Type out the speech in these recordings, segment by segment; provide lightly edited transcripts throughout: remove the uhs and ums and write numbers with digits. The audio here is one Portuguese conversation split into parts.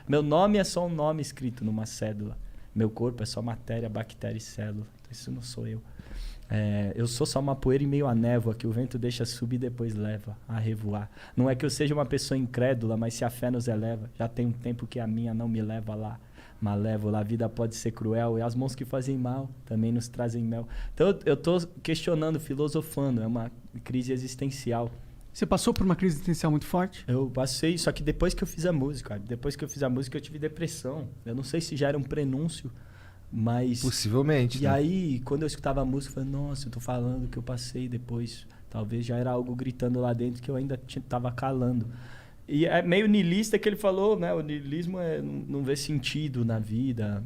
Meu nome é só um nome escrito numa cédula. Meu corpo é só matéria, bactéria e célula. Então, isso não sou eu. Eu sou só uma poeira em meio à névoa que o vento deixa subir e depois leva a revoar. Não é que eu seja uma pessoa incrédula, mas se a fé nos eleva, já tem um tempo que a minha não me leva lá. Malévola, a vida pode ser cruel e as mãos que fazem mal também nos trazem mel. Então eu tô questionando, filosofando, é uma crise existencial. Você passou por uma crise existencial muito forte? Eu passei, só que depois que eu fiz a música, eu tive depressão. Eu não sei se já era um prenúncio, mas... Possivelmente, E né? aí, quando eu escutava a música, eu falei, nossa, eu tô falando o que eu passei depois. Talvez já era algo gritando lá dentro que eu ainda tava calando. E é meio niilista que ele falou, né? O niilismo é não ver sentido na vida.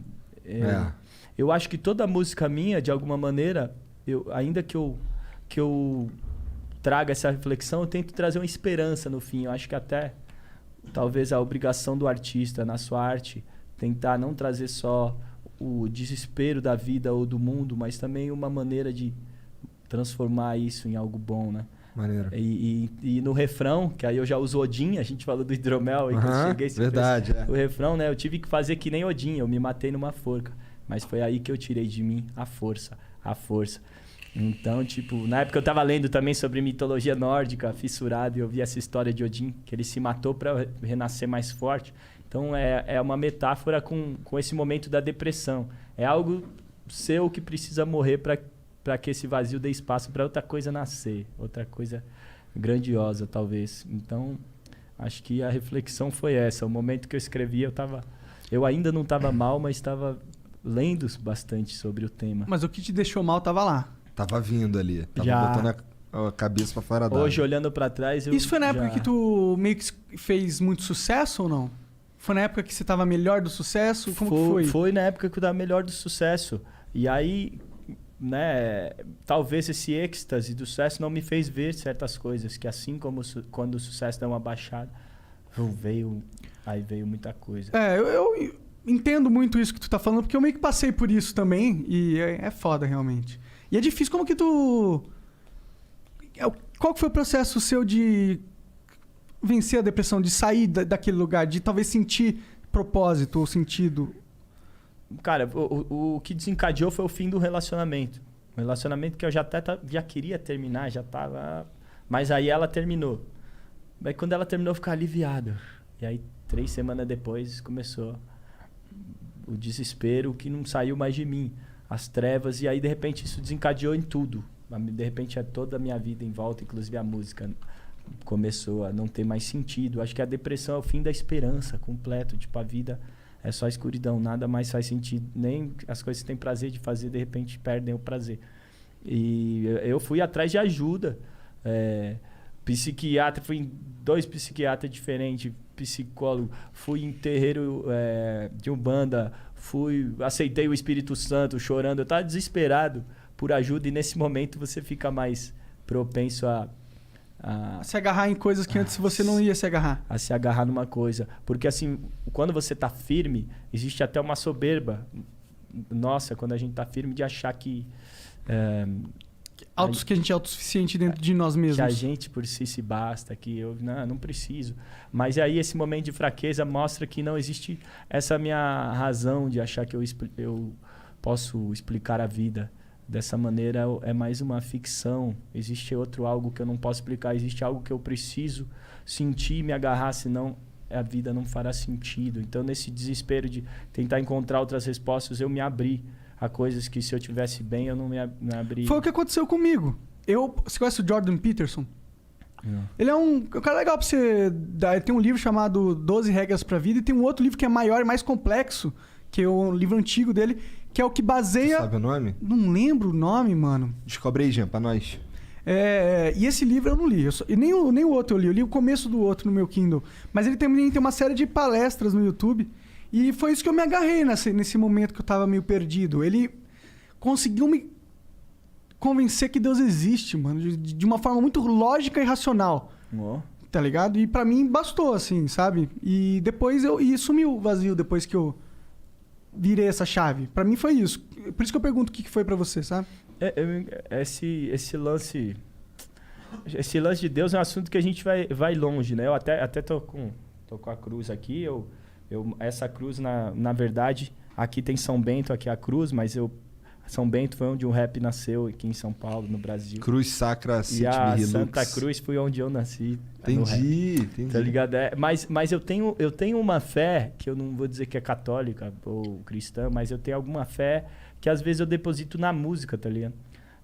Eu acho que toda música minha, de alguma maneira, ainda que eu traga essa reflexão, eu tento trazer uma esperança no fim. Eu acho que até, talvez, a obrigação do artista na sua arte, tentar não trazer só o desespero da vida ou do mundo, mas também uma maneira de transformar isso em algo bom, né? Maneiro. E no refrão, que aí eu já uso Odin, a gente falou do hidromel, e que eu cheguei verdade, o refrão, né? Eu tive que fazer que nem Odin, eu me matei numa forca. Mas foi aí que eu tirei de mim a força. Então, tipo, na época eu tava lendo também sobre mitologia nórdica, fissurado, e eu vi essa história de Odin, que ele se matou para renascer mais forte. Então é uma metáfora com esse momento da depressão. É algo seu que precisa morrer para que esse vazio dê espaço para outra coisa nascer, outra coisa grandiosa, talvez. Então, acho que a reflexão foi essa. O momento que eu escrevi, eu ainda não estava mal, mas estava lendo bastante sobre o tema. Mas o que te deixou mal estava lá. Tava vindo ali. Tava Já. botando a cabeça pra fora d'água. Hoje, olhando para trás, Isso foi na época que tu meio que fez muito sucesso ou não? Foi na época que você tava melhor do sucesso? Como que foi? Foi na época que eu tava melhor do sucesso. E aí, né, talvez esse êxtase do sucesso não me fez ver certas coisas, que assim como quando o sucesso dá uma baixada, aí veio muita coisa. Eu entendo muito isso que tu tá falando, porque eu meio que passei por isso também, e é foda realmente. E é difícil, como que tu... Qual que foi o processo seu de vencer a depressão, de sair daquele lugar, de talvez sentir propósito ou sentido? Cara, o que desencadeou foi o fim do relacionamento. Um relacionamento que eu já queria terminar, já tava... Mas aí ela terminou. Aí quando ela terminou, eu fiquei aliviado. E aí, 3 semanas depois, começou o desespero que não saiu mais de mim. As trevas, e aí, de repente, isso desencadeou em tudo. De repente, toda a minha vida em volta, inclusive a música, começou a não ter mais sentido. Acho que a depressão é o fim da esperança completo. Tipo, a vida é só escuridão, nada mais faz sentido. Nem as coisas que têm prazer de fazer, de repente, perdem o prazer. E eu fui atrás de ajuda. Psiquiatra, fui em 2 psiquiatras diferentes, psicólogo, fui em terreiro de Umbanda, aceitei o Espírito Santo chorando. Eu estava desesperado por ajuda, e nesse momento você fica mais propenso a se agarrar em coisas que antes você não ia se agarrar. A se agarrar numa coisa. Porque assim, quando você tá firme, existe até uma soberba nossa, quando a gente tá firme, de achar que... que a gente é autossuficiente dentro de nós mesmos. Que a gente por si se basta, que eu não preciso. Mas aí esse momento de fraqueza mostra que não existe essa minha razão de achar que eu posso explicar a vida. Dessa maneira é mais uma ficção. Existe algo que eu não posso explicar. Existe algo que eu preciso sentir e me agarrar, senão a vida não fará sentido. Então, nesse desespero de tentar encontrar outras respostas, eu me abri a coisas que, se eu tivesse bem, eu não me abri. Foi o que aconteceu comigo. Você conhece o Jordan Peterson? Não. Ele é um cara legal pra você... Ele tem um livro chamado 12 Regras pra Vida, e tem um outro livro que é maior e mais complexo, que é um livro antigo dele, que é o que baseia... Você sabe o nome? Não lembro o nome, mano. Descobre aí, Jean, pra nós. E esse livro eu não li. E nem o outro eu li. Eu li o começo do outro no meu Kindle. Mas ele também tem uma série de palestras no YouTube. E foi isso que eu me agarrei nesse momento que eu tava meio perdido. Ele conseguiu me convencer que Deus existe, mano. De uma forma muito lógica e racional. Oh. Tá ligado? E pra mim bastou, assim, sabe? E depois e sumiu o vazio depois que eu virei essa chave. Pra mim foi isso. Por isso que eu pergunto o que foi pra você, sabe? Esse lance de Deus é um assunto que a gente vai longe, né? Eu até tô com a cruz aqui. Essa cruz, na verdade, aqui tem São Bento, aqui é a cruz, mas São Bento foi onde o rap nasceu, aqui em São Paulo, no Brasil. Cruz Sacra City E a Relux. Santa Cruz foi onde eu nasci. Entendi. Tá ligado? Mas eu tenho uma fé, que eu não vou dizer que é católica ou cristã, mas eu tenho alguma fé que às vezes eu deposito na música, tá ligado?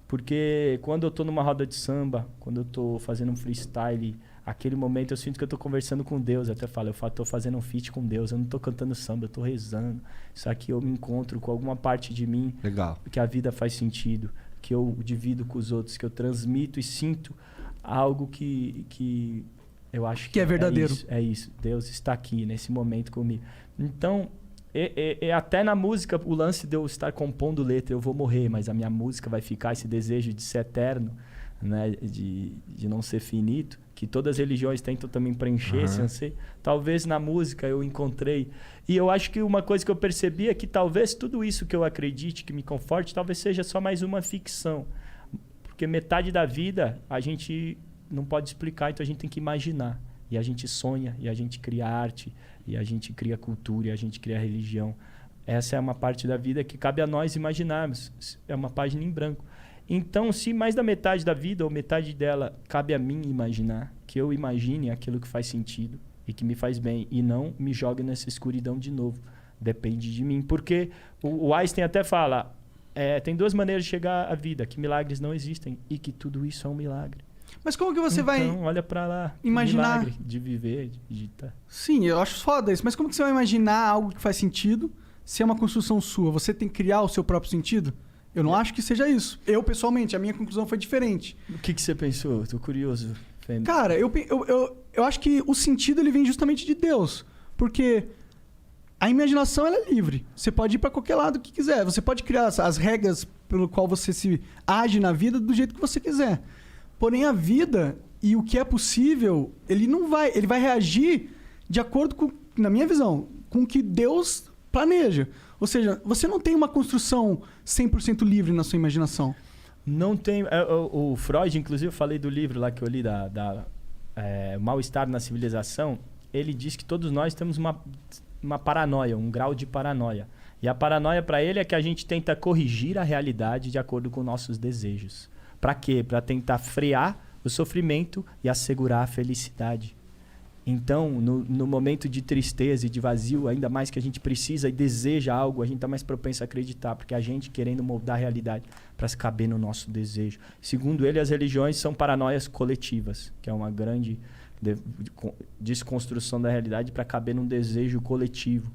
Porque quando eu tô numa roda de samba, quando eu tô fazendo um freestyle, aquele momento eu sinto que eu tô conversando com Deus. Eu até falo, eu tô fazendo um feat com Deus, eu não tô cantando samba, eu tô rezando. Isso aqui eu me encontro com alguma parte de mim. Legal. Que a vida faz sentido, que eu divido com os outros, que eu transmito e sinto algo que eu acho que é verdadeiro. É isso. Deus está aqui nesse momento comigo. Então, até na música, o lance de eu estar compondo letra, eu vou morrer, mas a minha música vai ficar, esse desejo de ser eterno, né? de não ser finito, que todas as religiões tentam também preencher esse anseio. Talvez na música eu encontrei. E eu acho que uma coisa que eu percebi é que talvez tudo isso que eu acredite, que me conforte, talvez seja só mais uma ficção. Porque metade da vida a gente não pode explicar, então a gente tem que imaginar. E a gente sonha, e a gente cria arte, e a gente cria cultura, e a gente cria religião. Essa é uma parte da vida que cabe a nós imaginarmos. É uma página em branco. Então, se mais da metade da vida, ou metade dela, cabe a mim imaginar, que eu imagine aquilo que faz sentido e que me faz bem, e não me jogue nessa escuridão de novo. Depende de mim. Porque o Einstein até fala, tem duas maneiras de chegar à vida, que milagres não existem e que tudo isso é um milagre. Mas como que você vai olha pra lá, imaginar milagre de viver, de estar. Sim, eu acho foda isso. Mas como que você vai imaginar algo que faz sentido se é uma construção sua? Você tem que criar o seu próprio sentido? Eu não acho que seja isso. Eu, pessoalmente, a minha conclusão foi diferente. O que você pensou? Eu tô curioso. Cara, eu acho que o sentido ele vem justamente de Deus. Porque a imaginação ela é livre. Você pode ir para qualquer lado que quiser. Você pode criar as regras pelo qual você se age na vida do jeito que você quiser. Porém, a vida e o que é possível, ele vai reagir de acordo com, na minha visão, com o que Deus planeja. Ou seja, você não tem uma construção 100% livre na sua imaginação. Não tem. O Freud, inclusive, eu falei do livro lá que eu li, Mal-Estar na Civilização. Ele diz que todos nós temos uma paranoia, um grau de paranoia. E a paranoia para ele é que a gente tenta corrigir a realidade de acordo com nossos desejos. Para quê? Para tentar frear o sofrimento e assegurar a felicidade. Então, no momento de tristeza e de vazio, ainda mais que a gente precisa e deseja algo, a gente está mais propenso a acreditar, porque a gente querendo moldar a realidade para se caber no nosso desejo. Segundo ele, as religiões são paranoias coletivas, que é uma grande desconstrução da realidade para caber num desejo coletivo.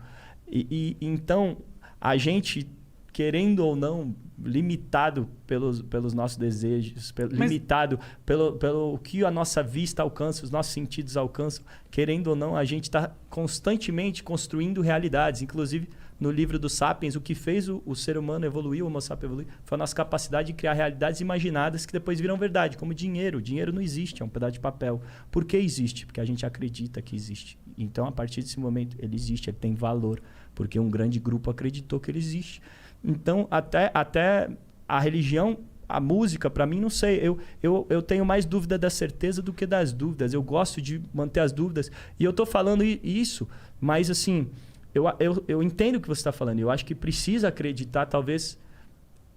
Então, a gente, querendo ou não, limitado pelos nossos desejos, limitado pelo que a nossa vista alcança, os nossos sentidos alcançam, querendo ou não, a gente está constantemente construindo realidades. Inclusive, no livro do Sapiens, o que fez o ser humano evoluir, o Homo sapiens evoluir, foi a nossa capacidade de criar realidades imaginadas que depois viram verdade, como dinheiro. O dinheiro não existe, é um pedaço de papel. Por que existe? Porque a gente acredita que existe. Então, a partir desse momento, ele existe, ele tem valor, porque um grande grupo acreditou que ele existe. Então, até a religião, a música, para mim, não sei. Eu tenho mais dúvida da certeza do que das dúvidas. Eu gosto de manter as dúvidas. E eu tô falando isso, mas assim, eu entendo o que você está falando. Eu acho que precisa acreditar, talvez,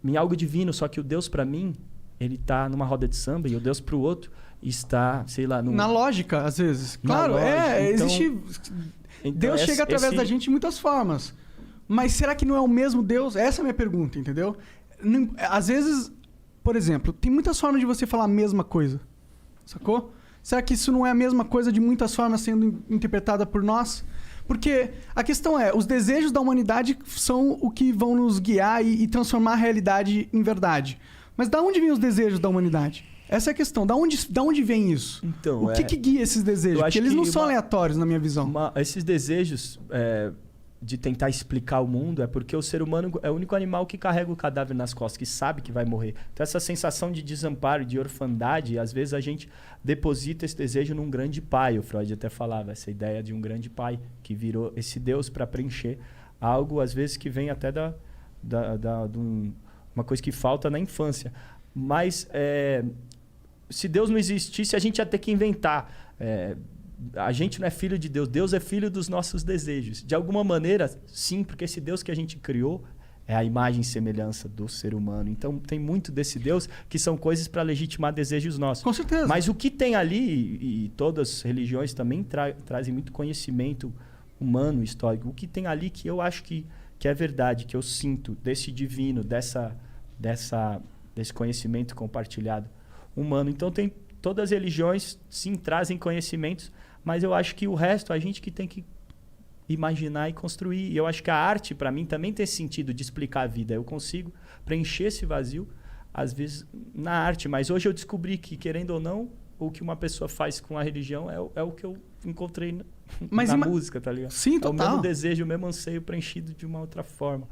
em algo divino. Só que o Deus, para mim, ele tá numa roda de samba e o Deus para o outro está, sei lá... Na lógica, às vezes. Claro, então, existe... Deus chega através da gente de muitas formas. Mas será que não é o mesmo Deus? Essa é a minha pergunta, entendeu? Às vezes, por exemplo, tem muitas formas de você falar a mesma coisa. Sacou? Será que isso não é a mesma coisa de muitas formas sendo interpretada por nós? Porque a questão é, os desejos da humanidade são o que vão nos guiar e transformar a realidade em verdade. Mas da onde vêm os desejos da humanidade? Essa é a questão. Da onde vem isso? Então, o que guia esses desejos? Porque eles não são aleatórios, na minha visão. Esses desejos... de tentar explicar o mundo é porque o ser humano é o único animal que carrega o cadáver nas costas, que sabe que vai morrer. Então essa sensação de desamparo, de orfandade, às vezes a gente deposita esse desejo num grande pai. O Freud até falava essa ideia de um grande pai que virou esse Deus para preencher algo, às vezes que vem até uma coisa que falta na infância. Mas se Deus não existisse, a gente ia ter que inventar a gente não é filho de Deus, Deus é filho dos nossos desejos. De alguma maneira, sim, porque esse Deus que a gente criou é a imagem e semelhança do ser humano. Então tem muito desse Deus que são coisas para legitimar desejos nossos. Com certeza. Mas o que tem ali, e todas as religiões também trazem muito conhecimento humano, histórico. O que tem ali que eu acho que é verdade, que eu sinto desse divino, desse conhecimento compartilhado humano. Então tem todas as religiões, sim, trazem conhecimentos, mas eu acho que o resto a gente que tem que imaginar e construir. E eu acho que a arte, para mim, também tem esse sentido de explicar a vida. Eu consigo preencher esse vazio, às vezes, na arte. Mas hoje eu descobri que, querendo ou não, o que uma pessoa faz com a religião é o que eu encontrei na música, tá ligado? Sim, É o total. mesmo desejo, o mesmo anseio preenchido de uma outra forma.